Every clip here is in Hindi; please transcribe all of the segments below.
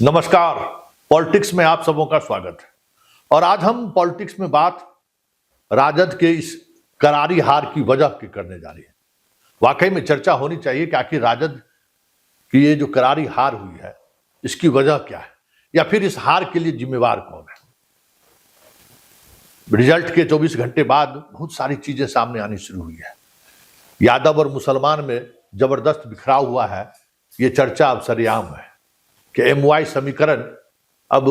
नमस्कार। पॉलिटिक्स में आप सबों का स्वागत है। और आज हम पॉलिटिक्स में बात राजद के इस करारी हार की वजह की करने जा रही है। वाकई में चर्चा होनी चाहिए कि आखिर राजद की ये जो करारी हार हुई है इसकी वजह क्या है, या फिर इस हार के लिए जिम्मेवार कौन है। रिजल्ट के 24 घंटे बाद बहुत सारी चीजें सामने आनी शुरू हुई है। यादव और मुसलमान में जबरदस्त बिखराव हुआ है। ये चर्चा अब सरेआम है कि एमवाई समीकरण अब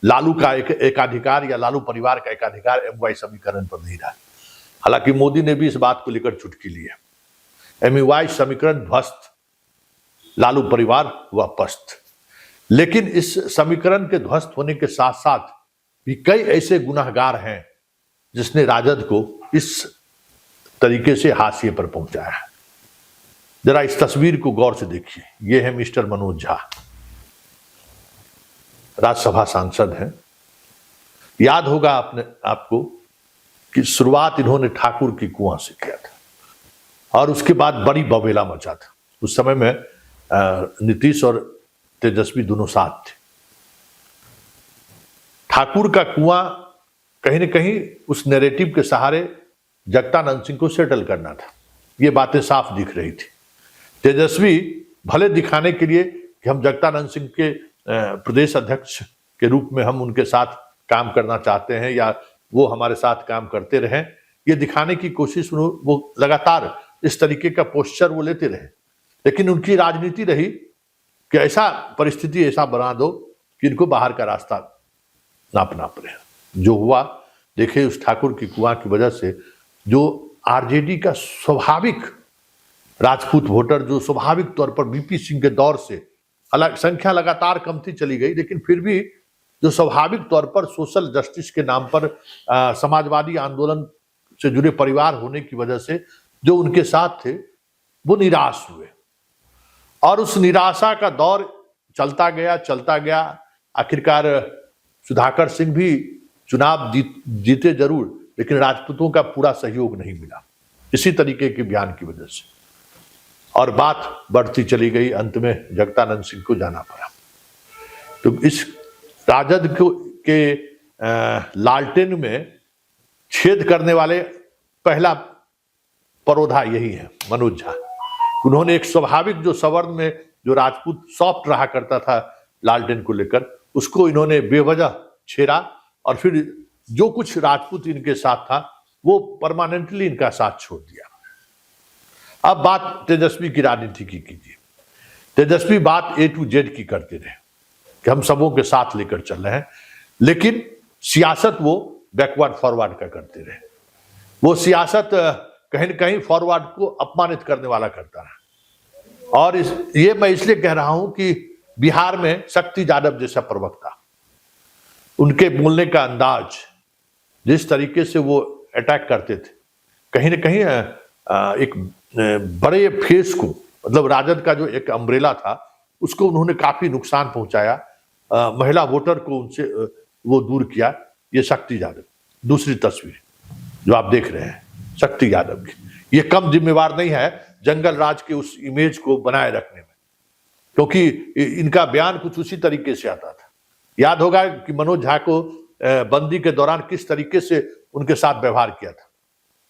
लालू का एकाधिकार या लालू परिवार का एकाधिकार एमवाई समीकरण पर नहीं रहा। हालांकि मोदी ने भी इस बात को लेकर चुटकी ली है। एमवाई समीकरण ध्वस्त, लालू परिवार व पस्त। लेकिन इस समीकरण के ध्वस्त होने के साथ साथ भी कई ऐसे गुनाहगार हैं जिसने राजद को इस तरीके से हाशिए पर पहुंचाया है। जरा इस तस्वीर को गौर से देखिए। यह है मिस्टर मनोज झा, राज्यसभा सांसद हैं। याद होगा आपको कि शुरुआत इन्होंने ठाकुर की कुआं से किया था और उसके बाद बड़ी बवेला मचा था। उस समय में नीतीश और तेजस्वी दोनों साथ थे। ठाकुर का कुआं कहीं न कहीं उस नैरेटिव के सहारे जगतानंद सिंह को सेटल करना था। ये बातें साफ दिख रही थी। तेजस्वी भले दिखाने के लिए कि हम जगतानंद सिंह के प्रदेश अध्यक्ष के रूप में हम उनके साथ काम करना चाहते हैं या वो हमारे साथ काम करते रहें, ये दिखाने की कोशिश वो लगातार इस तरीके का पोस्चर वो लेते रहे। लेकिन उनकी राजनीति रही कि ऐसा परिस्थिति ऐसा बना दो कि इनको बाहर का रास्ता नापना पड़े। जो हुआ देखिए, उस ठाकुर की कुआं की वजह से जो आरजेडी का स्वाभाविक राजपूत वोटर, जो स्वाभाविक तौर पर बीपी सिंह के दौर से अलग संख्या लगातार कमती चली गई, लेकिन फिर भी जो स्वाभाविक तौर पर सोशल जस्टिस के नाम पर समाजवादी आंदोलन से जुड़े परिवार होने की वजह से जो उनके साथ थे वो निराश हुए। और उस निराशा का दौर चलता गया। आखिरकार सुधाकर सिंह भी चुनाव जीते जरूर, लेकिन राजपूतों का पूरा सहयोग नहीं मिला इसी तरीके के बयान की वजह से। और बात बढ़ती चली गई, अंत में जगतानंद सिंह को जाना पड़ा। तो इस राजद के लालटेन में छेद करने वाले पहला परोधा यही है मनोज झा। उन्होंने एक स्वाभाविक जो सवर्ण में जो राजपूत सॉफ्ट रहा करता था लालटेन को लेकर, उसको इन्होंने बेवजह छेड़ा और फिर जो कुछ राजपूत इनके साथ था वो परमानेंटली इनका साथ छोड़ दिया। अब बात तेजस्वी की राजनीति की कीजिए। तेजस्वी बात A to Z की करते रहे कि हम सबों के साथ लेकर चल रहे हैं, लेकिन सियासत वो बैकवर्ड फॉरवर्ड का करते रहे। वो सियासत कहीं न कहीं फॉरवर्ड को अपमानित करने वाला करता रहा। और ये मैं इसलिए कह रहा हूं कि बिहार में शक्ति यादव जैसा प्रवक्ता, उनके बोलने का अंदाज, जिस तरीके से वो अटैक करते थे, कहीं न कहीं एक बड़े फेस को, मतलब राजद का जो एक अम्ब्रेला था उसको उन्होंने काफी नुकसान पहुंचाया। महिला वोटर को उनसे वो दूर किया। ये शक्ति यादव, दूसरी तस्वीर जो आप देख रहे हैं शक्ति यादव की, ये कम जिम्मेवार नहीं है जंगल राज के उस इमेज को बनाए रखने में, क्योंकि इनका बयान कुछ उसी तरीके से आता था। याद होगा कि मनोज झा को बंदी के दौरान किस तरीके से उनके साथ व्यवहार किया था,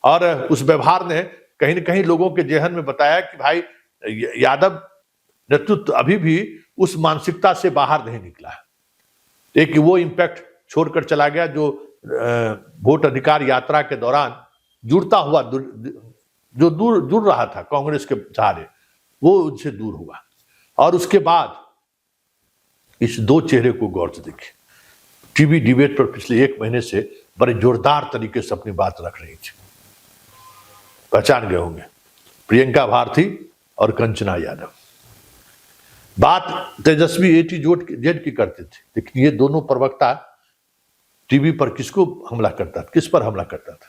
और उस व्यवहार ने कहीं न कहीं लोगों के जेहन में बताया कि भाई यादव नेतृत्व अभी भी उस मानसिकता से बाहर नहीं निकला है। एक वो इंपैक्ट छोड़कर चला गया जो वोट अधिकार यात्रा के दौरान जुड़ता हुआ जो जुड़ रहा था कांग्रेस के सहारे, वो उनसे दूर हुआ। और उसके बाद इस दो चेहरे को गौर से देखिए। टीवी डिबेट पर पिछले 1 महीने से बड़े जोरदार तरीके से अपनी बात रख रही थी। पहचान गए होंगे, प्रियंका भारती और कंचना यादव। बात तेजस्वी A to Z की करते थे, लेकिन ये दोनों प्रवक्ता टीवी पर किसको हमला करता था, किस पर हमला करता था?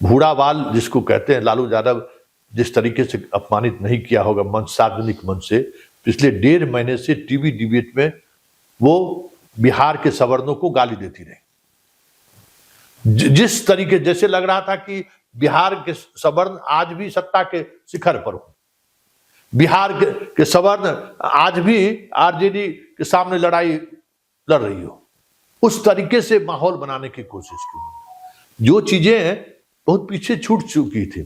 भूड़ावाल जिसको कहते हैं, लालू यादव जिस तरीके से अपमानित नहीं किया होगा मंच, सार्वजनिक मंच से, पिछले 1.5 महीने से टीवी डिबेट में वो बिहार के सवर्णों को गाली देती रही। जिस तरीके, जैसे लग रहा था कि बिहार के सवर्ण आज भी सत्ता के शिखर पर हो, बिहार के सवर्ण आज भी आरजेडी के सामने लड़ाई लड़ रही हो, उस तरीके से माहौल बनाने की कोशिश की। जो चीजें बहुत पीछे छूट चुकी थी,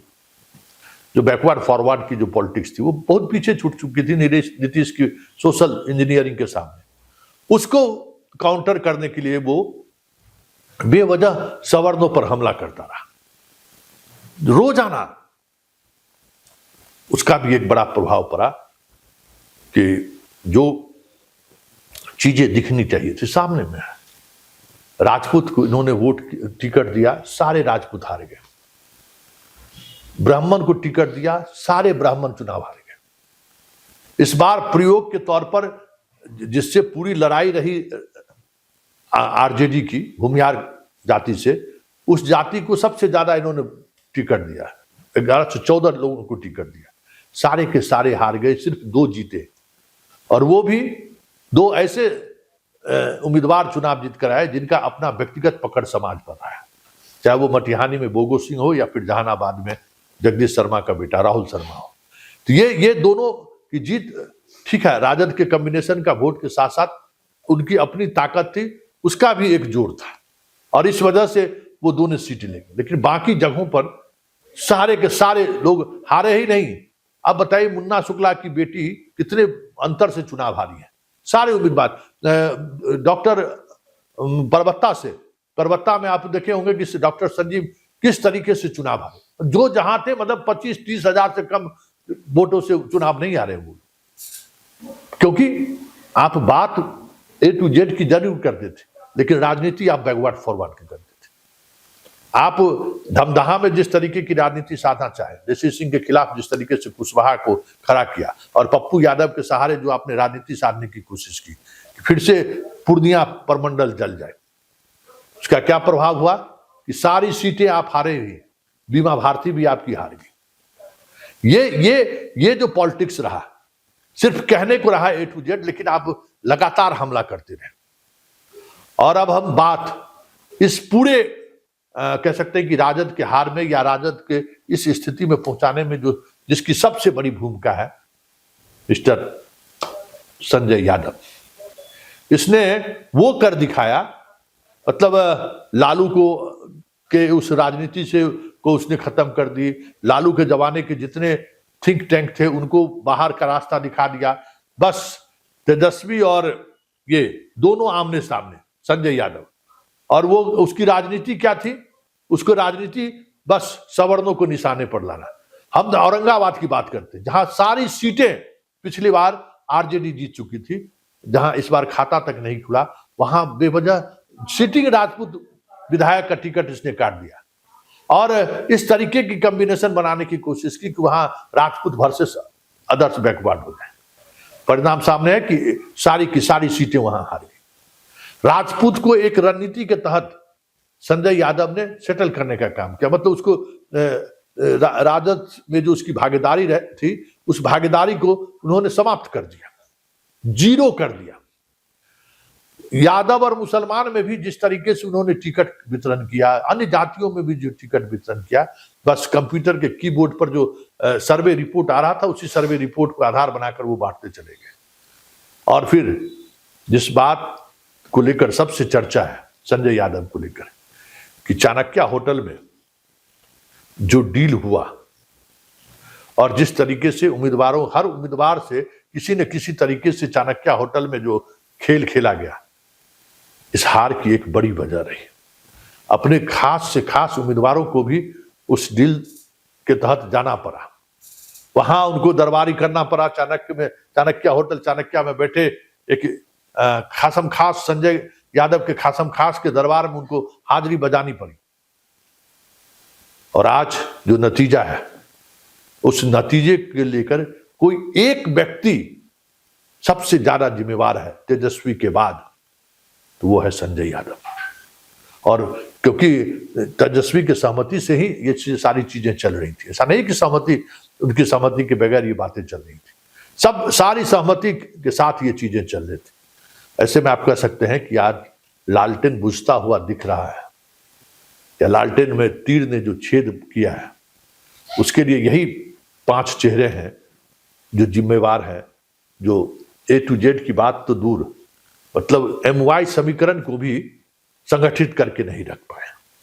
जो बैकवर्ड फॉरवर्ड की जो पॉलिटिक्स थी वो बहुत पीछे छूट चुकी थी नीतीश की सोशल इंजीनियरिंग के सामने, उसको काउंटर करने के लिए वो बेवजह सवर्णों पर हमला करता रहा रोजाना। उसका भी एक बड़ा प्रभाव पड़ा कि जो चीजें दिखनी चाहिए थी सामने में है। राजपूत को इन्होंने वोट टिकट दिया, सारे राजपूत हार गए। ब्राह्मण को टिकट दिया, सारे ब्राह्मण चुनाव हार गए। इस बार प्रयोग के तौर पर जिससे पूरी लड़ाई रही आरजेडी की भूमिहार जाति से, उस जाति को सबसे ज्यादा इन्होंने टिकट दिया। 1114 लोगों को टिकट दिया, सारे के सारे हार गए, सिर्फ 2 जीते। और वो भी 2 ऐसे उम्मीदवार चुनाव जीत कर आए जिनका अपना व्यक्तिगत पकड़ समाज पर रहा है, चाहे वो मटिहानी में बोगो सिंह हो या फिर जहानाबाद में जगदीश शर्मा का बेटा राहुल शर्मा हो। तो ये दोनों की जीत, ठीक है, राजद के कॉम्बिनेशन का वोट के साथ साथ उनकी अपनी ताकत थी, उसका भी एक जोर था, और इस वजह से वो दोनों सीटें ले गए। लेकिन बाकी जगहों पर सारे के सारे लोग हारे ही नहीं। अब बताइए, मुन्ना शुक्ला की बेटी कितने अंतर से चुनाव हारी है। सारे उम्मीदवार, डॉक्टर परबत्ता में आप देखे होंगे कि डॉक्टर संजीव किस तरीके से चुनाव हारे, जो जहां थे मतलब 25-30 हजार से कम वोटों से चुनाव नहीं हारे वो, क्योंकि आप बात A to Z की जरूर करते थे, लेकिन राजनीति आप बैकवर्ड फॉरवर्ड की करते थे। आप धमदाहा में जिस तरीके की राजनीति साधना चाहे, ऋषि सिंह के खिलाफ जिस तरीके से कुशवाहा को खड़ा किया, और पप्पू यादव के सहारे जो आपने राजनीति साधने की कोशिश की, फिर से पूर्णिया परमंडल जल जाए, उसका क्या प्रभाव हुआ कि सारी सीटें आप हारे हुए, बीमा भारती भी आपकी हार गई। ये जो पॉलिटिक्स रहा, सिर्फ कहने को रहा A to Z, लेकिन आप लगातार हमला करते रहे। और अब हम बात इस पूरे कह सकते हैं कि राजद के हार में या राजद के इस स्थिति में पहुंचाने में जो जिसकी सबसे बड़ी भूमिका है, मिस्टर संजय यादव। इसने वो कर दिखाया, मतलब लालू को के उस राजनीति से को उसने खत्म कर दी। लालू के जमाने के जितने थिंक टैंक थे उनको बाहर का रास्ता दिखा दिया। बस तेजस्वी और ये दोनों आमने सामने, संजय यादव, और वो उसकी राजनीति क्या थी? उसको राजनीति बस सवर्णों को निशाने पर लाना। हम औरंगाबाद की बात करते हैं, जहां सारी सीटें पिछली बार आरजेडी जीत चुकी थी, जहां इस बार खाता तक नहीं खुला, वहां बेवजह सिटिंग राजपूत विधायक का टिकट इसने काट दिया, और इस तरीके की कॉम्बिनेशन बनाने की कोशिश की कि वहां राजपूत वर्सेस अदर्स बैकवर्ड हो जाए। परिणाम सामने है कि सारी की सारी सीटें वहां हार गई। राजपूत को एक रणनीति के तहत संजय यादव ने सेटल करने का काम किया, मतलब उसको राजद में जो उसकी भागीदारी थी, उस भागीदारी को उन्होंने समाप्त कर दिया, जीरो कर दिया। यादव और मुसलमान में भी जिस तरीके से उन्होंने टिकट वितरण किया, अन्य जातियों में भी जो टिकट वितरण किया, बस कंप्यूटर के कीबोर्ड पर जो सर्वे रिपोर्ट आ रहा था, उसी सर्वे रिपोर्ट को आधार बनाकर वो बांटते चले गए। और फिर जिस बात को लेकर सबसे चर्चा है संजय यादव को लेकर, कि चाणक्य होटल में जो डील हुआ और जिस तरीके से उम्मीदवारों, हर उम्मीदवार से किसी न किसी तरीके से चाणक्य होटल में जो खेल खेला गया, इस हार की एक बड़ी वजह रही। अपने खास से खास उम्मीदवारों को भी उस डील के तहत जाना पड़ा, वहां उनको दरबारी करना पड़ा। चाणक्य होटल चाणक्य में बैठे एक खासम खास संजय यादव के खासम खास के दरबार में उनको हाजिरी बजानी पड़ी। और आज जो नतीजा है, उस नतीजे के लेकर कोई एक व्यक्ति सबसे ज्यादा जिम्मेवार है तेजस्वी के बाद, तो वो है संजय यादव। और क्योंकि तेजस्वी की सहमति से ही ये सारी चीजें चल रही थी, ऐसा नहीं कि सहमति, उनकी सहमति के बगैर ये बातें चल रही थी, सारी सहमति के साथ ये चीजें चल रही थी। ऐसे में आप कह सकते हैं कि आज लालटेन बुझता हुआ दिख रहा है, या लालटेन में तीर ने जो छेद किया है, उसके लिए यही 5 चेहरे हैं जो जिम्मेवार है, जो ए टू जेड की बात तो दूर, मतलब MY समीकरण को भी संगठित करके नहीं रख पाए।